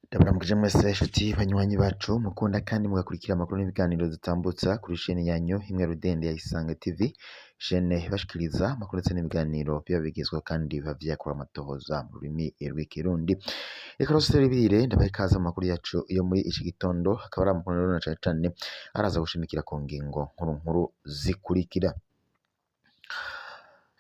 Ndabaramukije mwese nshuti banywanyi bacu mukunda kandi mugakurikira amakuru n'ibiganiro dutambutsa kuri chaîne yanyu imwe rudende ya Isange TV, chaîne ibashikiriza amakuru ndetse n'ibiganiro biba bigezweho kandi biba vyakora amatohoza mu rurimi rw'ikirundi. Reka rero bire ndabaha ikaze mu makuru yacu yo muri iki gitondo, akaba ari amakuru rero na cane cane araza gushimikira ku ngingo nkuru zikurikira.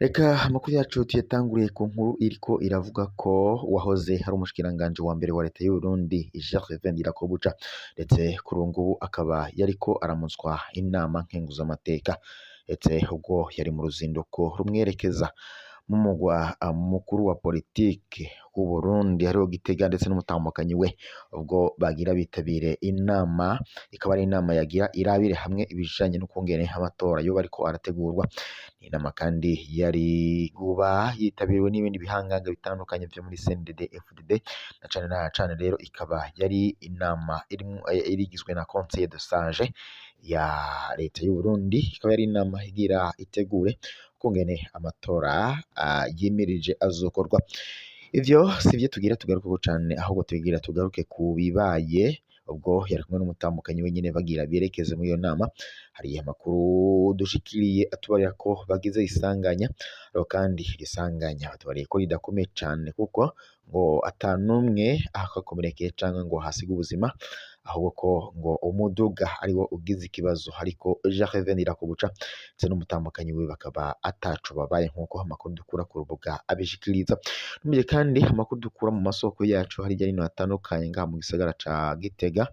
Reka amakuru yacu tuyatanguriye ku nkuru iriko iravuga ko wahoze hari umushikiranganje wa mbere wa leta y'u Burundi Gervais Ndirakobuca, ndetse kuri ubu ngubu akaba yariko aramutswa inama nkenguzamateka, ndetse ubwo yari mu ruzinduko rumwerekeza mu mugwa mukuru wa politike w'u Burundi hariho Gitega, ndetse n'umutambukanyi we ubwo bagira bitabire inama, ikaba ari inama yagira irabire hamwe ibijanye n'ukungene amatora yoba ariko arategurwa. Inama kandi yari kuba yitabiriwe n'ibindi bihanganga bitandukanye vyo muri CNDD FDD, na cane rero ikaba yari inama irigizwe na conseil de sage ya leta y'u Burundi, ikaba yari inama igira itegure kungene amatora yimirije azokorwa. Ivyo sivyo tugira tugaruke cane, ahubwo tugira tugaruke ku bibaye ubwo yari kumwe n'umutambukanyi wenyene bagira berekeze muri iyo nama. Hari amakuru dushikiriye atubarira ko bagize isanganya, ariko kandi isanganya batubariye ko ridakomeye cane kuko ngo atanumwe akakomerekeye canke ngo hasiga ubuzima, ahubwo ko ngo umuduga ariwo ugize ikibazo, ariko Gervais Ndirakobuca ndetse n'umutambukanyi we bakaba ataco babaye nk'uko amakuru dukura ku rubuga abishikiriza. Numije kandi amakuru dukura mu masoko yacu hirya no hino hatandukanye ngaha mu gisagara ca Gitega,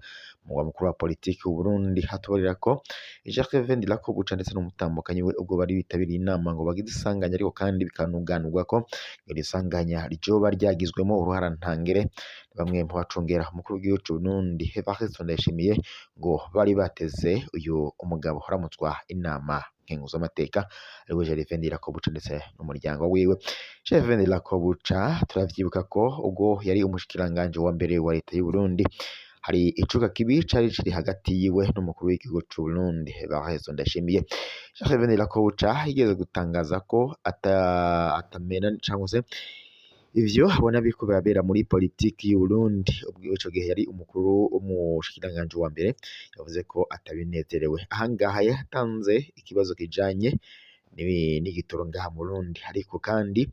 umugwa mukuru wa politiki w'u Burundi, hatubarira ko Gervais Ndirakobuca ndetse n'umutambukanyi we ubwo bari bitabiriye inama ngo bagize isanganya, ariko kandi bikanuganurwa ko iri sanganya ryoba ryagizwemo uruhara ntangere bamwe mu bacungera umukuru w'igihugu c'u Burundi Evariste Ndayishimiye, ngo bari bateze uyu umugabo haramutswa inama nkenguzamateka ariwe Gervais Ndirakobuca ndetse n'umuryango wiwe. Gervais Ndirakobuca turavyibuka ko ubwo yari umushikiranganje wa mbere wa leta y'u Burundi, hari icuka kibi cari kiri hagati yiwe n'umukuru w'igihugu c'u Burundi Evariste Ndayishimiye. Gervais Ndirakobuca yigeze gutangaza ko atamena cyangwa se ivyo abona biriko birabera muri politiki y'u Burundi, ubwo ico gihe yari umukuru w'umushikiranganje wa mbere, yavuze ko atabinezerewe. Ahangaha yatanze ikibazo kijanye n'igitoro ngaha mu Burundi, ariko kandi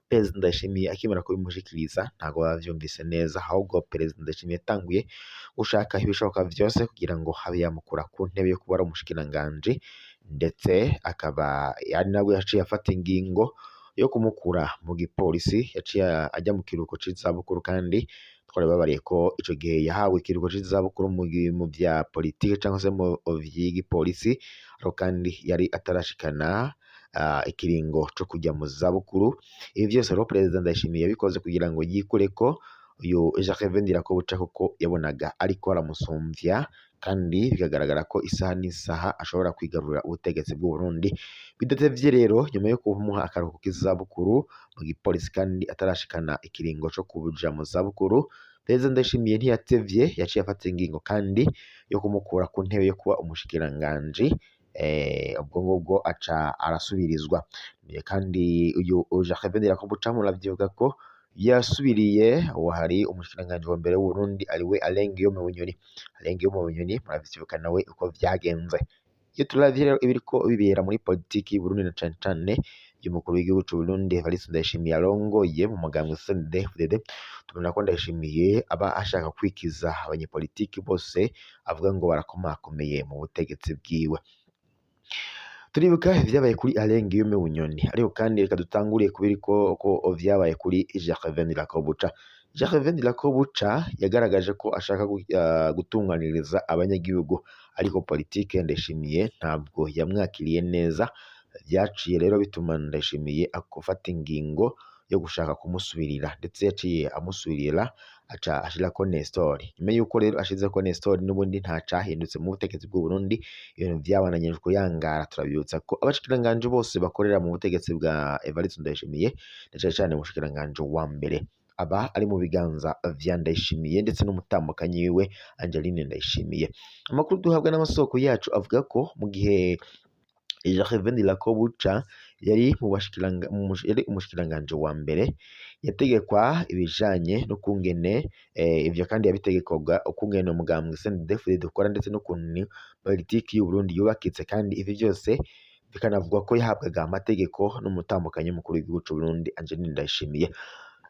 Perezida Ndayishimiye akimara kubimushikiriza ntago bavyumvise neza, ahubwo Perezida Ndayishimiye yatanguye gushaka ibishoboka vyose kugira ngo habe yamukura ku ntebe yo kuba ari umushikiranganje, ndetse akaba ari nawe yaciye afata ingingo yo kumukura mu gipolisi, yaciye ajya mu kiruhuko c'izabukuru. Kandi twari babariye ko ico gihe yahawe ikiruhuko c'izabukuru mu vya politike cyangwa se mu vy'igipolisi, ariko kandi yari atarashikana ikiringo co kujya mu zabukuru. Ibi vyose rero Perezida Ndayishimiye yabikoze kugira ngo yikureko uyu Gervais Ndirakobuca kuko yabonaga ariko aramusumvya, kandi bikagaragara ko isaha n'isaha ashobora kwigarurira ubutegetsi bw'u Burundi. Bidatevye rero, nyuma yo kumuha akaruhuko k'izabukuru mu gipolisi kandi atarashikana ikiringo co kuja mu zabukuru, Perezida Ndayishimiye ntiyatevye, yaciye afata ingingo kandi yo kumukura ku ntebe yo kuba umushikiranganje, ubwo ngubwo aca arasubirizwa. Kandi uyu Gervais Ndirakobuca muravyibuka ko yasubiriye uwo hari umushikiranganje wa mbere w'u Burundi ariwe Alain Guillaume Bunyoni. Alain Guillaume Bunyoni muravyibuka nawe uko vyagenze. Iyo turavye rero ibiriko bibera muri politiki y'u Burundi na cane cane y'umukuru w'igihugu c'u Burundi Evariste Ndayishimiye arongoye mu mugambwe CNDD FDD, tubona ko Ndayishimiye aba ashaka kwikiza abanyepolitiki bose avuga ngo barakomakomeye mu butegetsi bwiwe. Turibuka ivyabaye kuri Alain Guillaume Bunyoni, ariko kandi reka dutanguriye kubiriko ko vyabaye kuri Gervais Ndirakobuca. Gervais Ndirakobuca yagaragaje ko ashaka gutunganiriza abanyagihugu, ariko politike Ndayishimiye ntabwo yamwakiriye neza. Vyaciye rero bituma Ndayishimiye akufata ingingo yo gushaka kumusubirira, ndetse yaciye amusubirira aca ashirako Nestor. Nyuma yuko rero ashizeko Nestor, n'ubundi nta cahindutse mu butegetsi bw'u Burundi, ibintu vyabananyijwe kuyangara. Turabibutsa ko abashikiranganje bose bakorera mu butegetsi bwa Evariste Ndayishimiye, ndetse cane umushikiranganje wa mbere aba ari mu biganza vya Ndayishimiye ndetse n'umutambukanyi wiwe Angeline Ndayishimiye. Amakuru duhabwa n'amasoko yacu avuga ko mu gihe Gervais Ndirakobuca yari yari umushikiranganje wa mbere yategekwa ibijanye n'ukungene ivyo kandi yabitegekwaga ukungene umugambwe CNDD-FDD ukora ndetse n'ukuntu politiki y'u Burundi yubakitse kandi ivyo byose bikanavugwa ko yahabwaga amategeko n'umutambukanyi mukuru w'igihugu c'u Burundi Angeline Ndayishimiye.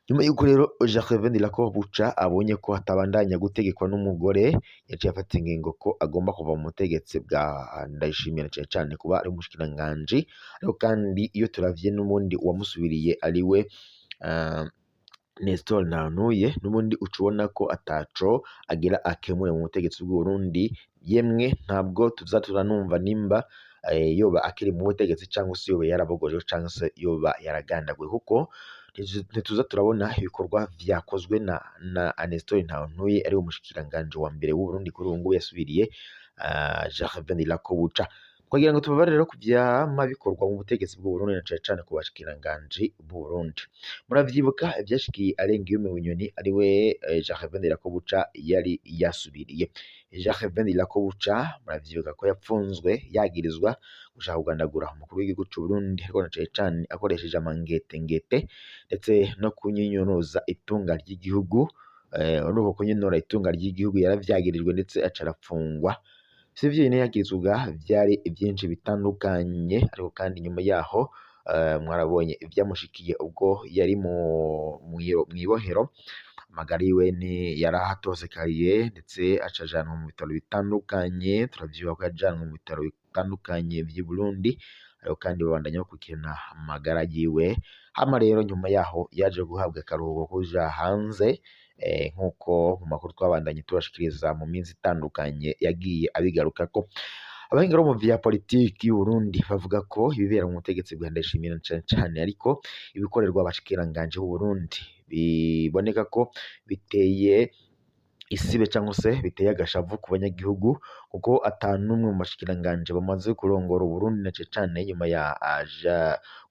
Nyuma y'uko rero Gervais Ndirakobuca abonye ko atabandanya gutegekwa n'umugore yaciye afata ingingo ko agomba kuva mu butegetsi bwa Ndayishimiye cane cane kuba ari umushikiranganji, ariko kandi iyo turavye n'ubundi uwamusubiriye ariwe Nestor Ntantuye n'ubundi uca ubona ko ataco agira akemure mu butegetsi bw'u Burundi, yemwe ntabwo tuza turanumva nimba yoba akiri mu butegetsi cyangwa se yoba yarabogojwe cyangwa se yoba yaragandaguwe, kuko ntituza turabona ibikorwa vyakozwe na Nestor Ntantuye ari umushikiranganje wa mbere w'u Burundi kuri ubu ngubu yasubiriye Gervais Ndirakobuca. Kugira ngo tubabare rero ku vyama bikorwa mu butegetsi bw'u Burundi na cane cane ku bashikiranganji b'u Burundi. Muravyibuka ivyashikiye Arenguiyome Bunyoni ariwe Gervais Ndirakobuca yari yasubiriye. Gervais Ndirakobuca muravyibuka ko yapfunzwe yagirizwa gushaka kugandagura umukuru w'igihugu c'u Burundi, ariko na cane cane akoresheje amangetengete ndetse no kunyinyuruza itunga ry'igihugu. Urumva kunyinura itunga ry'igihugu yaravyagirijwe ndetse aca arafungwa. Sivyo nyene yagirizwa vyari vyinshi bitandukanye, ariko kandi nyuma yaho mwarabonye ivyamushikiye ubwo yari mw'ibohero. Amagara yiwe yarahatosekaye ndetse aca ajanwa mu bitaro bitandukanye. Turavyibuka ko yajanwe mu bitaro bitandukanye vy'i Burundi, ariko kandi babandanya bakurikirana amagara yiwe. Hama rero nyuma yaho yaje guhabwa akaruhuko kuja hanze, nk'uko mu makuru twabandanye tubashikiriza mu minsi itandukanye yagiye abigarukako. Abahinga bo mu vya politiki y'u Burundi bavuga ko ibibera mu butegetsi bwa Ndayishimiye cane cane ariko ibikorerwa abashikiranganje b'u Burundi biboneka ko biteye isibe cyangwa se biteye agashavu ku banyagihugu, kuko atanumwe mu bashikiranganje bamaze kurongora u Burundi na cane cane nyuma ya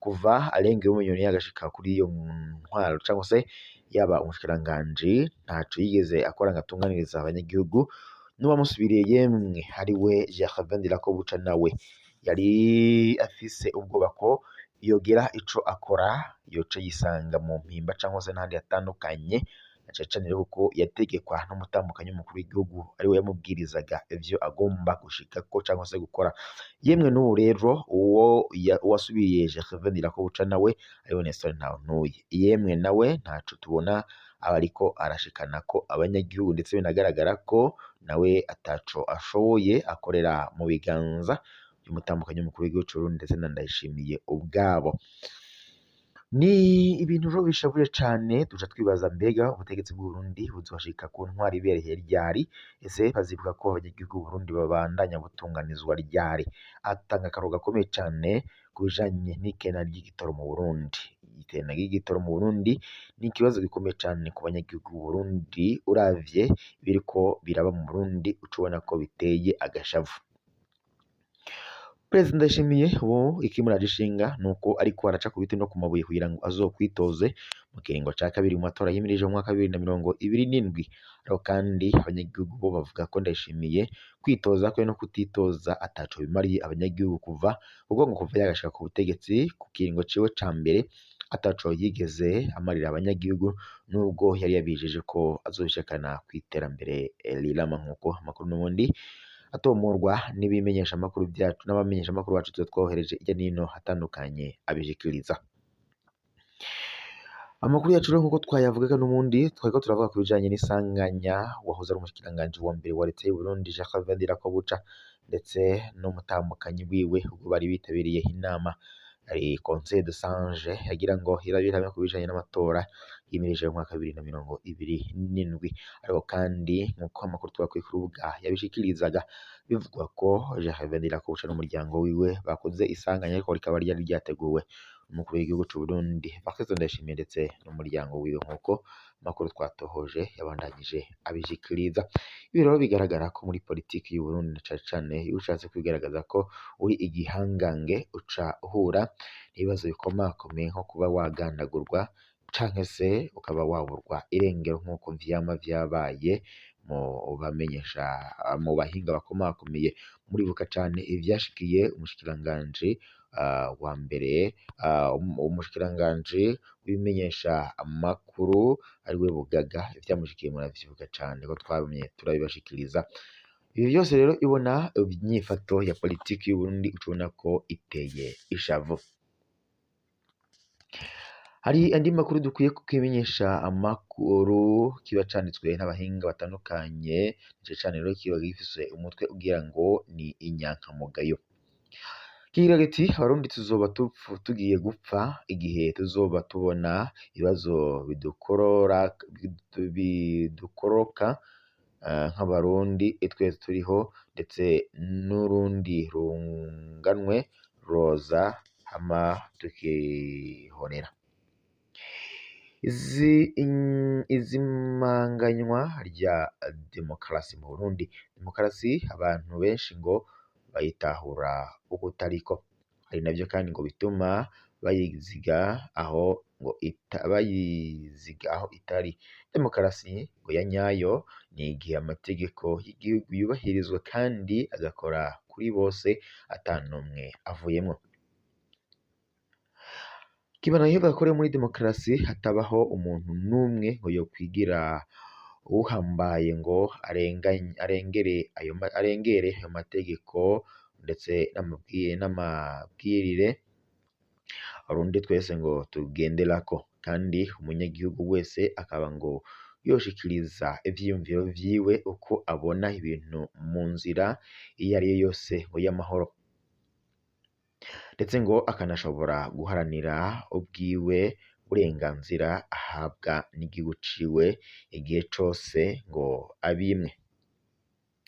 kuva Arenguiyome Bunyoni yagashika kuri iyo ntwaro cyangwa se yaba umushikiranganje ntaco yigeze akora ngo atunganiriza abanyagihugu. N'uwamusubiriye yemwe ariwe Gervais Ndirakobuca nawe yari afise ubwoba ko yogira ico akora yoca yisanga mu mpimba cyangwa se n'ahandi hatandukanye, na cane cane rero kuko yategekwa n'umutambukanyi w'umukuru w'igihugu ariwe yamubwirizaga ivyo agomba gushikako cyangwa se gukora. Yemwe n'ubu rero uwasubiriye Gervais Ndirakobuca nawe ariwe Nestor Ntantuye, yemwe nawe ntaco tubona aba ariko arashikanako abanyagihugu, ndetse binagaragara ko nawe ataco ashoboye akorera mu biganza by'umutambukanyi w'umukuru w'igihugu c'u Burundi ndetse na Ndayishimiye ubwabo. Ni ibintu rero bishavuye cane, duca twibaza mbega ubutegetsi bw'u Burundi buzoshika ku ntwari ibereye ryari? Ese bazivuga ko abanyagihugu b'u Burundi babandanya gutunganizwa ryari? Atanga akaro gakomeye cane ku bijanye n'ikena ry'igitoro mu Burundi. Ikena ry'igitoro mu Burundi ni ikibazo gikomeye cane ku banyagihugu b'u Burundi, uravye biriko biraba mu Burundi uca ubona ko biteye agashavu. Perezida Ndayishimiye ubu ikimuraje ishinga nuko ariko araca ku biti no ku mabuye kugira ngo azokwitoze mu kiringo ca kabiri mu matora yimirije mu mwaka wa 2027. Ariko kandi abanyagihugu bo bavuga ko Ndayishimiye kwitoza kwe no kutitoza ataco bimariye abanyagihugu kuva ubwo ngo kuva yagashika ku butegetsi ku kiringo ciwe ca mbere ataco yigeze amarira abanyagihugu, nubwo yari yabijeje ko azobishikana kw'iterambere rirama, nk'uko amakuru n'ubundi atomorwa n'ibimenyesha amakuru byacu n'abamenyesha amakuru bacu twohereje irya nino hatandukanye abishikiriza. Amakuru yacu rero nk'uko twayavugaga n'ubundi twariko turavuga ku bijanye n'isanganya wahoze ari umushikiranganje wa mbere wa leta y'u Burundi Gervais Ndirakobuca ndetse n'umutambukanyi wiwe ubwo bari bitabiriye inama Conseil de Sange yagira ngo irabire hamwe ku bijanye n'amatora yimirije mu mwaka wa 2027. Ariko kandi nk'uko amakuru twakwiye ku rubuga yabishikirizaga bivugwa ko Gervais Ndirakobuca n'umuryango wiwe bakoze isanganya ariko rikaba ryari ryateguwe n'umukuru w'igihugu c'u Burundi Evariste Ndayishimiye ndetse n'umuryango wiwe, nk'uko amakuru twatohoje yabandanyije abishikiriza. Ibi rero bigaragara ko muri politiki y'u Burundi cane cane iyo ushatse kwigaragaza ko uri igihangange uca uhura n'ibibazo bikomakomeye nko kuba wagandagurwa canke se ukaba waburwa irengero, nk'uko vyama vyabaye mu bamenyesha mu bahinga bakomakomeye. Muribuka cane ivyashikiye umushikiranganji wa mbere umushikiranganji w'ibimenyesha amakuru ariwe Bugaga, ivyamushikiye muravyibuka cane ko twamye turabibashikiriza. Ibi vyose rero ibona inyifato ya politiki y'Uburundi ucubona ko iteye ishavu. Hari andi makuru dukwiye kukimenyesha amakuru kiba canditswe n'abahinga batandukanye, ico cane rero kiba gifise umutwe ugira ngo ni inyankamugayo. Kigira giti abarundi tuzoba tugiye gupfa igihe tuzoba tubona ibibazo bidukoroka nk'abarundi twese turiho, ndetse n'urundi runganwe roza hama tukihorera. Izimanganywa rya demokarasi mu Burundi. Demokarasi abantu benshi ngo bayitahura ukutariko, hari navyo kandi ngo bituma bayiziga aho itari. Demokarasi ngo ya nyayo ni igihe amategeko y'igihugu yubahirizwa kandi agakora kuri bose atanumwe avuyemwo. Kibana iyo bakore muri demokarasi hatabaho umuntu n'umwe ngo yokwigira uhambaye ngo arengere ayo mategeko ndetse n'amabwirire Abarundi twese ngo tugenderako, kandi umunyagihugu wese akaba ngo yoshikiriza ivyiyumviro vyiwe uko abona ibintu mu nzira iyo ari yo yose ngo y'amahoro, ndetse ngo akanashobora guharanira ubwiwe burenganzira ahabwa n'igihugu ciwe igihe cose ngo abimwe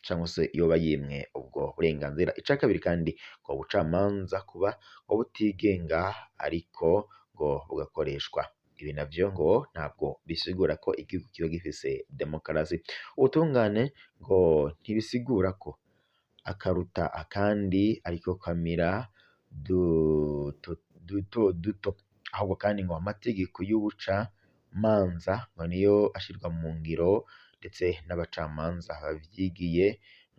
cyangwa se yoba yimwe ubwo burenganzira. Ica kabiri kandi ngo ubucamanza kuba ngo butigenga ariko ngo bugakoreshwa. Ibi navyo ngo ntabwo bisigura ko igihugu kiba gifise demokarasi. Ubutungane ngo ntibisigura ko akaruta akandi ariko kamira duto, ahubwo kandi ngo amategeko y'ubucamanza ngo niyo ashirwa mu ngiro, ndetse n'abacamanza bavyigiye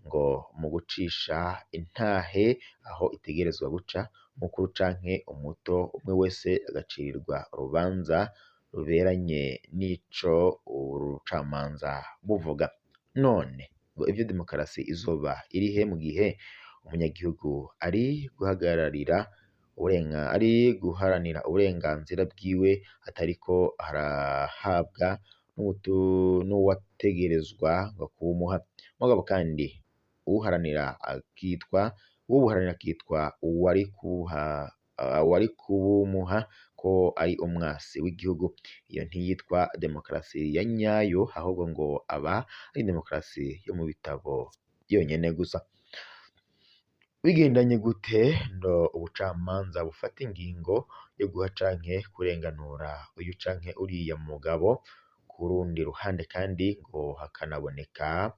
ngo mu gucisha intahe aho itegerezwa guca, mukuru canke umuto, umwe wese agacirirwa urubanza ruberanye n'ico urucamanza buvuga. None ngo ivyo demokarasi izoba irihe mu gihe umunyagihugu ari guharanira uburenganzira bwiwe atariko arahabwa n'uwategerezwa ngo kubumuha. Mugabo kandi ubuharanira akitwa uwari kubumuha ko ari umwasi w'igihugu. Iyo ntiyitwa demokarasi ya nyayo, ahubwo ngo aba ari demokarasi yo mu bitabo yonyene gusa. Bigendanye gute ndo ubucamanza bufata ingingo yo guha canke kurenganura uyu canke uriya mugabo, ku rundi ruhande kandi ngo hakanaboneka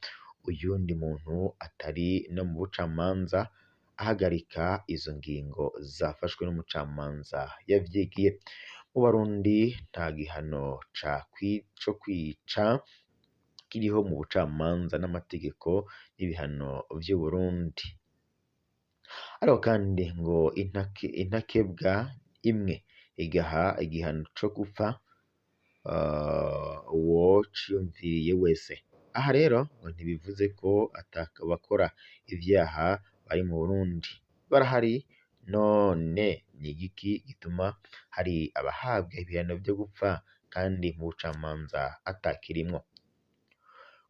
uyundi muntu atari no mu bucamanza ahagarika izo ngingo zafashwe n'umucamanza yavyigiye. Mu Barundi nta gihano co kwica kiriho mu bucamanza n'amategeko y'ibihano vy'u Burundi. Ariko kandi ngo intakebwa imwe igaha igihano co gupfa uwo ciyumviriye wese. Aha rero ngo ntibivuze ko atakabakora ivyaha bari mu Burundi barahari. None ni igiki gituma hari abahabwa ibihano vyo gupfa kandi mu bucamanza atakirimwo?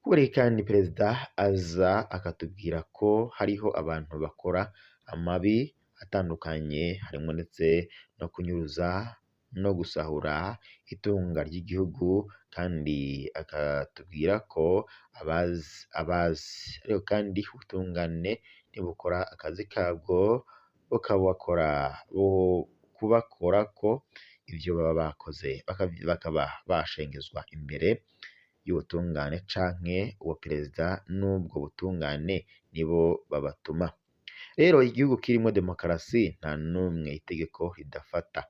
Kubera kandi perezida aza akatubwira ko hariho abantu bakora amabi atandukanye, harimwo ndetse no kunyuruza no gusahura itunga ry'igihugu, kandi akatubwira ko abazi ariko kandi ubutungane ntibukora akazi kabwo kubakora ko ivyo baba bakoze, bakaba bashengezwa imbere y'ubutungane canke uwo perezida n'ubwo butungane nibo babatuma. Rero igihugu kirimo demokarasi nta numwe itegeko ridafata,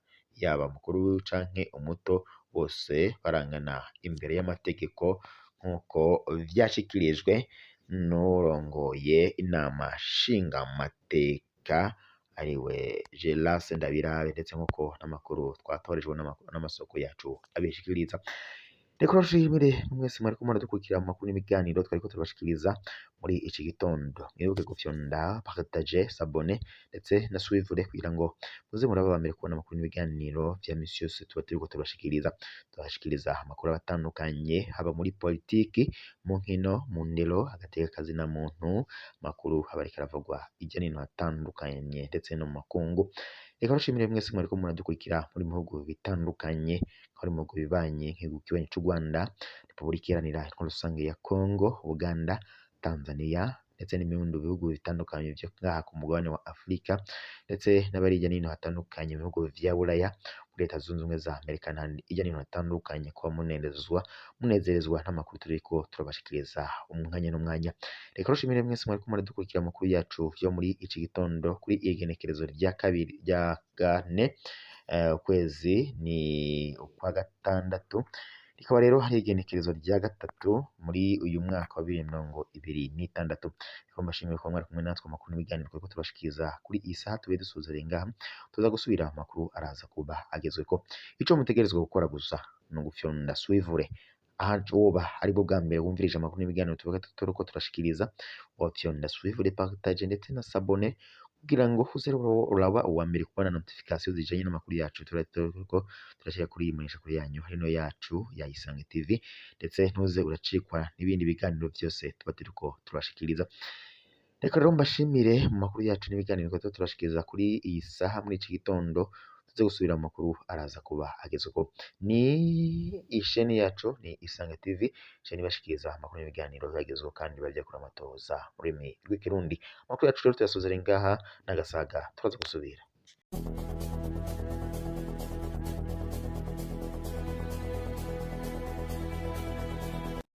yaba mukuru canke umuto, bose barangana imbere y'amategeko nk'uko vyashikirijwe n'urongoye inama nshingamateka ariwe Geras Ndabirabe, ndetse nk'uko n'amakuru twatorejwe n'amasoko yacu abishikiriza. Reka nshimire mwese mwariko muradukurikira mu makuru n'ibiganiro twariko turabashikiriza muri iki gitondo. Mwibuke gufyonda, partager, s'abonner ndetse na suivre kugira ngo muze muraba bambere kubona amakuru n'ibiganiro vya misi yose tuba turiko turabashikiriza. Turabashikiriza amakuru atandukanye haba muri politiki, mu nkino, mu ndero, agateka kazina muntu, amakuru haba ariko aravugwa hirya no hino hatandukanye ndetse no mu makungu. Reka nshimire mwese mwariko muradukurikira muri mu bihugu bitandukanye, hari mu bihugu bibanye nk'igihugu kibanyi c'u Rwanda, Repubulika Iharanira Intwaro Rusange ya Kongo, Uganda, Tanzania ndetse n'ibindi bihugu bitandukanye vyo ngaha ku mugabane wa Afrika, ndetse n'abari hirya no hino hatandukanye mu bihugu vya Buraya, muri Leta Zunze Ubumwe za Amerika n'ahandi hirya no hino hatandukanye, kuba munezerezwa n'amakuru turiko turabashikiriza umwanya n'umwanya. Reka nshimire mwese mwariko muradukurikira amakuru yacu vyo muri iki gitondo kuri igenekerezo rya kabiri rya kane ukwezi ni ukwa gatandatu, rikaba rero hari igenekerezo rya gatatu muri uyu mwaka wa 2026. Reka mbashimire ko mwari kumwe natwe amakuru n'ibiganiro twariko turabashikiriza kuri iyi saha. Tube dusuzereye ngaha, tuza gusubira amakuru araza kuba agezweko. Ico mutegerezwa gukora gusa ni ugufyonda suivre aha woba ari bwo bwa mbere wumvirije amakuru n'ibiganiro turiko turashikiriza, wafyonda suivre, partager ndetse na s'abonner kugira ngo uze uraba uwa mbere kubona notification zijanye n'amakuru yacu turiko turashira kuri iyi mbonesha kure yanyu hino yacu ya Isange TV, ndetse ntuze uracikwa n'ibindi biganiro vyose tuba turiko turashikiriza. Reka rero mbashimire mu makuru yacu n'ibiganiro turiko turashikiriza kuri iyi saha muri iki gitondo. Tuze gusubira mu makuru araza kuba agezeko. Ni isheni yacu ni Isange TV, isheni bashikiriza amakuru n'ibiganiro byagezweho kandi bavyakura amatoza mu rurimi rw'ikirundi. Amakuru yacu rero tuyasozera ngaha n'agasaga, tukaza gusubira.